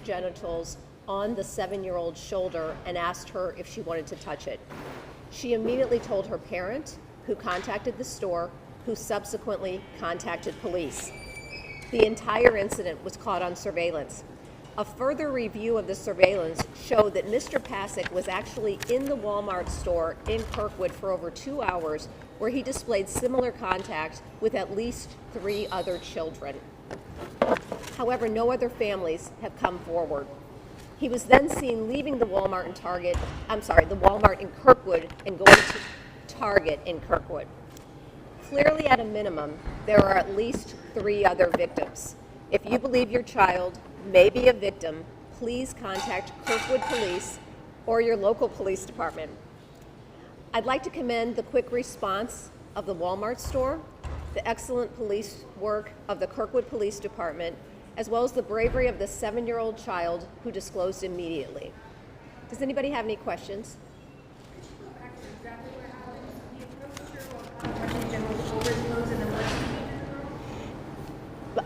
genitals on the 7-year-old's shoulder and asked her if she wanted to touch it. She immediately told her parent, who contacted the store, who subsequently contacted police. The entire incident was caught on surveillance. A further review of the surveillance showed that Mr. Pasick was actually in the Walmart store in Kirkwood for over 2 hours, where he displayed similar contact with at least 3 other children. However, no other families have come forward. He was then seen leaving the Walmart the Walmart in Kirkwood and going to Target in Kirkwood. Clearly, at a minimum, there are at least 3 other victims. If you believe your child may be a victim, please contact Kirkwood Police or your local police department. I'd like to commend the quick response of the Walmart store, the excellent police work of the Kirkwood Police Department, as well as the bravery of the 7-year-old child who disclosed immediately. Does anybody have any questions?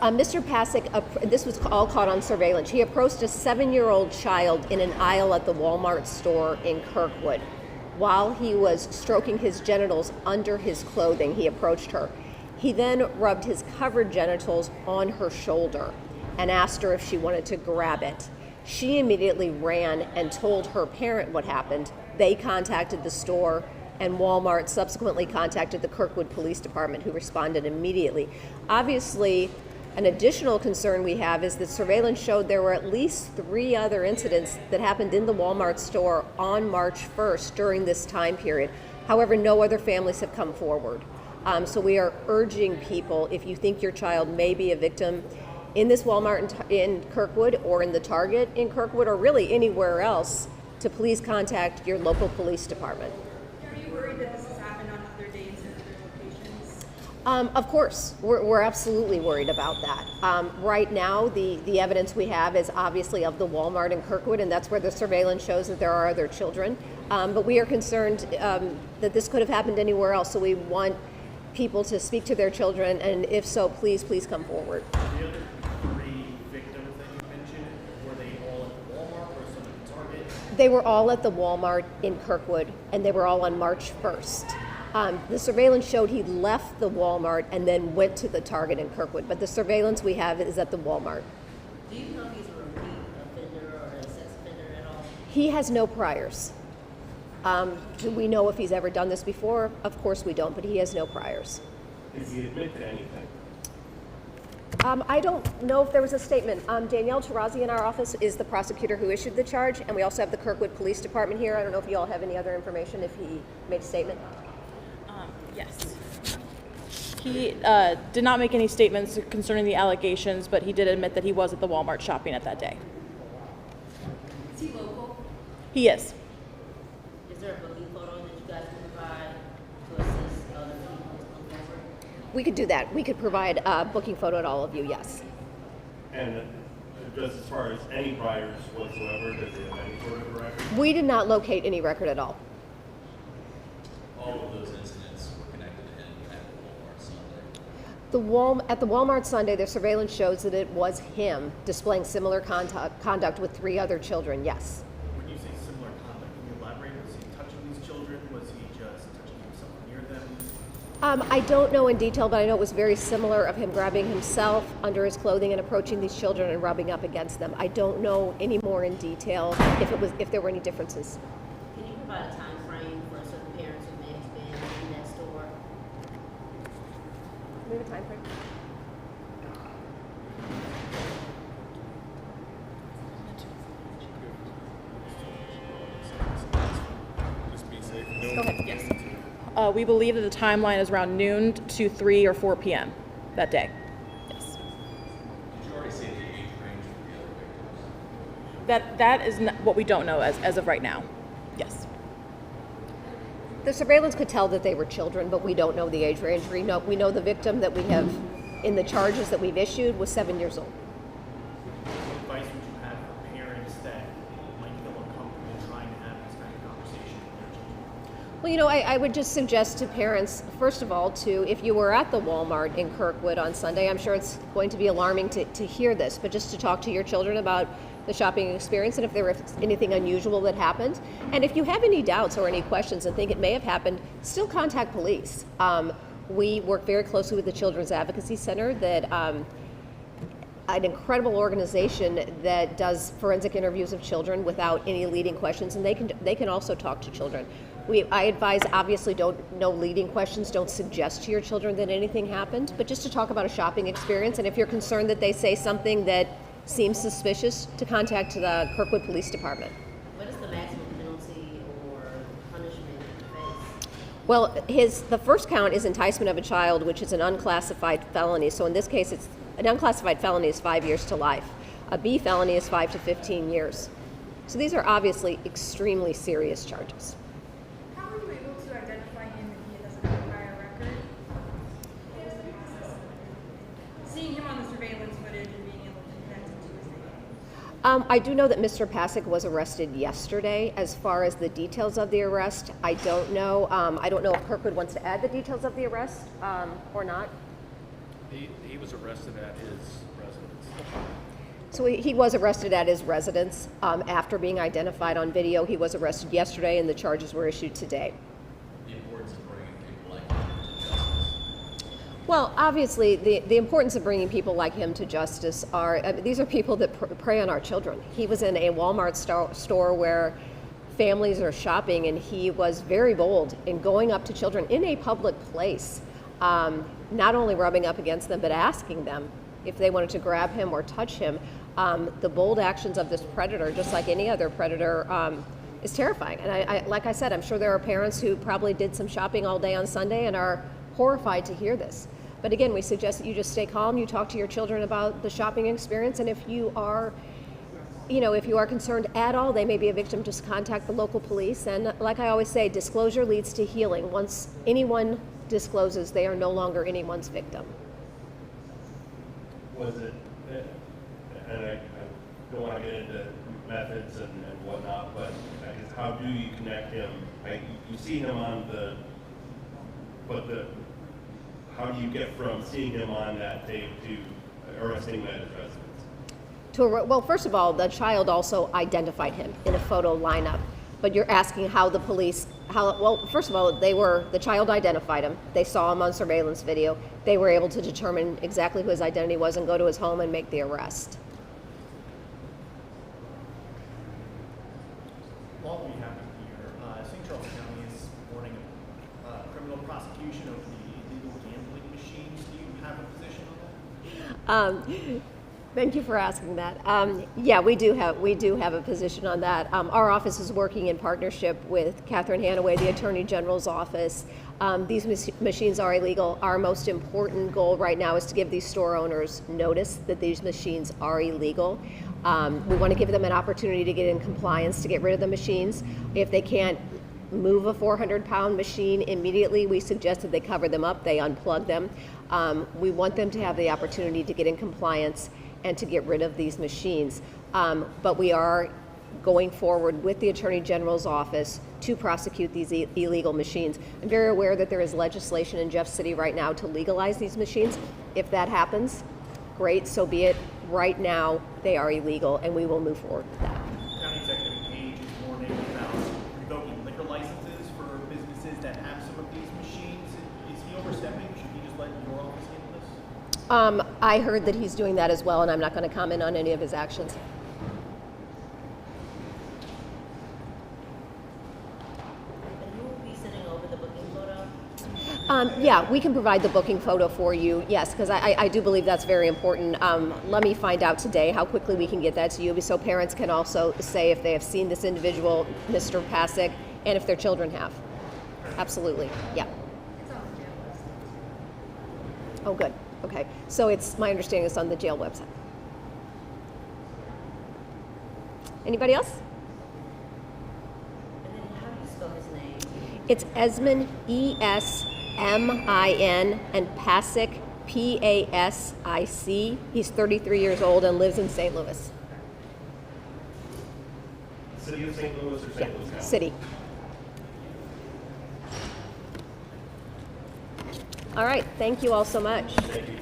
Mr. Pasick, this was all caught on surveillance. He approached a 7-year-old child in an aisle at the Walmart store in Kirkwood. While he was stroking his genitals under his clothing, he approached her. He then rubbed his covered genitals on her shoulder and asked her if she wanted to grab it. She immediately ran and told her parent what happened. They contacted the store, and Walmart subsequently contacted the Kirkwood Police Department, who responded immediately. Obviously, an additional concern we have is that surveillance showed there were at least 3 other incidents that happened in the Walmart store on March 1st during this time period. However, no other families have come forward. So we are urging people, if you think your child may be a victim in this Walmart in Kirkwood or in the Target in Kirkwood or really anywhere else, to please contact your local police department. Are you worried that this has happened on other days and other locations? Of course, we're absolutely worried about that. Right now, the evidence we have is obviously of the Walmart in Kirkwood, and that's where the surveillance shows that there are other children. But we are concerned that this could have happened anywhere else, so we want people to speak to their children, and if so, please come forward. The other 3 victims that you mentioned, were they all at the Walmart or some at the Target? They were all at the Walmart in Kirkwood, and they were all on March 1st. The surveillance showed he left the Walmart and then went to the Target in Kirkwood, but the surveillance we have is at the Walmart. Do you know if he's a repeat offender or a sex offender at all? He has no priors. Do we know if he's ever done this before? Of course we don't, but he has no priors. Did he admit to anything? I don't know if there was a statement. Danielle Tarazi in our office is the prosecutor who issued the charge, and we also have the Kirkwood Police Department here. I don't know if you all have any other information, if he made a statement. Yes. He did not make any statements concerning the allegations, but he did admit that he was at the Walmart shopping at that day. Is he local? He is. Is there a booking photo that you guys can provide to assist other people to come forward? We could do that. We could provide a booking photo to all of you, yes. And just as far as any priors whatsoever, does he have any sort of record? We did not locate any record at all. All of those incidents were connected to him at the Walmart Sunday. At the Walmart Sunday, the surveillance shows that it was him displaying similar conduct with 3 other children, yes. When you say similar conduct, can you elaborate? Was he touching these children? Was he just touching himself near them? I don't know in detail, but I know it was very similar of him grabbing himself under his clothing and approaching these children and rubbing up against them. I don't know any more in detail if there were any differences. Can you provide a time frame for certain parents who may have been in that store? Do we have a time frame? Just be safe. Go ahead. Yes. We believe that the timeline is around noon to 3 or 4 p.m. that day. Yes. Did you already say the age range for the other victims? That is what we don't know as of right now. Yes. The surveillance could tell that they were children, but we don't know the age range. We know the victim that we have in the charges that we've issued was 7 years old. What advice would you have for parents that might feel uncomfortable trying to have this kind of conversation with their children? Well, I would just suggest to parents, first of all, if you were at the Walmart in Kirkwood on Sunday, I'm sure it's going to be alarming to hear this, but just to talk to your children about the shopping experience and if there was anything unusual that happened. And if you have any doubts or any questions and think it may have happened, still contact police. We work very closely with the Children's Advocacy Center, that an incredible organization that does forensic interviews of children without any leading questions, and they can also talk to children. I advise, obviously, no leading questions. Don't suggest to your children that anything happened, but just to talk about a shopping experience. And if you're concerned that they say something that seems suspicious, to contact the Kirkwood Police Department. What is the maximum penalty or punishment you face? Well, the first count is enticement of a child, which is an unclassified felony. So in this case, it's an unclassified felony is 5 years to life. A B felony is 5 to 15 years. So these are obviously extremely serious charges. How were you able to identify him if he doesn't have a prior record? What was the process of seeing him on the surveillance footage and being able to connect him to his name? I do know that Mr. Pasick was arrested yesterday. As far as the details of the arrest, I don't know. I don't know if Kirkwood wants to add the details of the arrest or not. He was arrested at his residence. So he was arrested at his residence after being identified on video. He was arrested yesterday, and the charges were issued today. The importance of bringing people like him to justice. Well, obviously, the importance of bringing people like him to justice these are people that prey on our children. He was in a Walmart store where families are shopping, and he was very bold in going up to children in a public place, not only rubbing up against them, but asking them if they wanted to grab him or touch him. The bold actions of this predator, just like any other predator, is terrifying. And like I said, I'm sure there are parents who probably did some shopping all day on Sunday and are horrified to hear this. But again, we suggest that you just stay calm, you talk to your children about the shopping experience, and if you are concerned at all, they may be a victim, just contact the local police. And like I always say, disclosure leads to healing. Once anyone discloses, they are no longer anyone's victim. Was it, and I don't want to get into methods and whatnot, but I guess how do you connect him? You see him on how do you get from seeing him on that tape to arresting him at his residence? Well, first of all, the child also identified him in a photo lineup. But you're asking how the police, well, first of all, the child identified him. They saw him on surveillance video. They were able to determine exactly who his identity was and go to his home and make the arrest. While we have it here, St. Charles County is supporting a criminal prosecution of the illegal gambling machines. Do you have a position on that? Thank you for asking that. Yeah, we do have a position on that. Our office is working in partnership with Catherine Hanaway, the Attorney General's office. These machines are illegal. Our most important goal right now is to give these store owners notice that these machines are illegal. We want to give them an opportunity to get in compliance, to get rid of the machines. If they can't move a 400-pound machine immediately, we suggest that they cover them up, they unplug them. We want them to have the opportunity to get in compliance and to get rid of these machines. But we are going forward with the Attorney General's office to prosecute these illegal machines. I'm very aware that there is legislation in Jeff City right now to legalize these machines. If that happens, great, so be it. Right now, they are illegal, and we will move forward with that. County Executive Page is warning about revoking liquor licenses for businesses that have some of these machines. Is he overstepping? Should he just let your office handle this? I heard that he's doing that as well, and I'm not going to comment on any of his actions. And you will be sending over the booking photo? Yeah, we can provide the booking photo for you, yes, because I do believe that's very important. Let me find out today how quickly we can get that to you, so parents can also say if they have seen this individual, Mr. Pasick, and if their children have. Absolutely, yeah. It's on the jail list. Oh, good. Okay. So it's my understanding it's on the jail website. Anybody else? And then how do you spell his name? It's Esmin, E-S-M-I-N, and Pasick, P-A-S-I-C. He's 33 years old and lives in St. Louis. City of St. Louis or St. Louis County? City. All right. Thank you all so much. Thank you.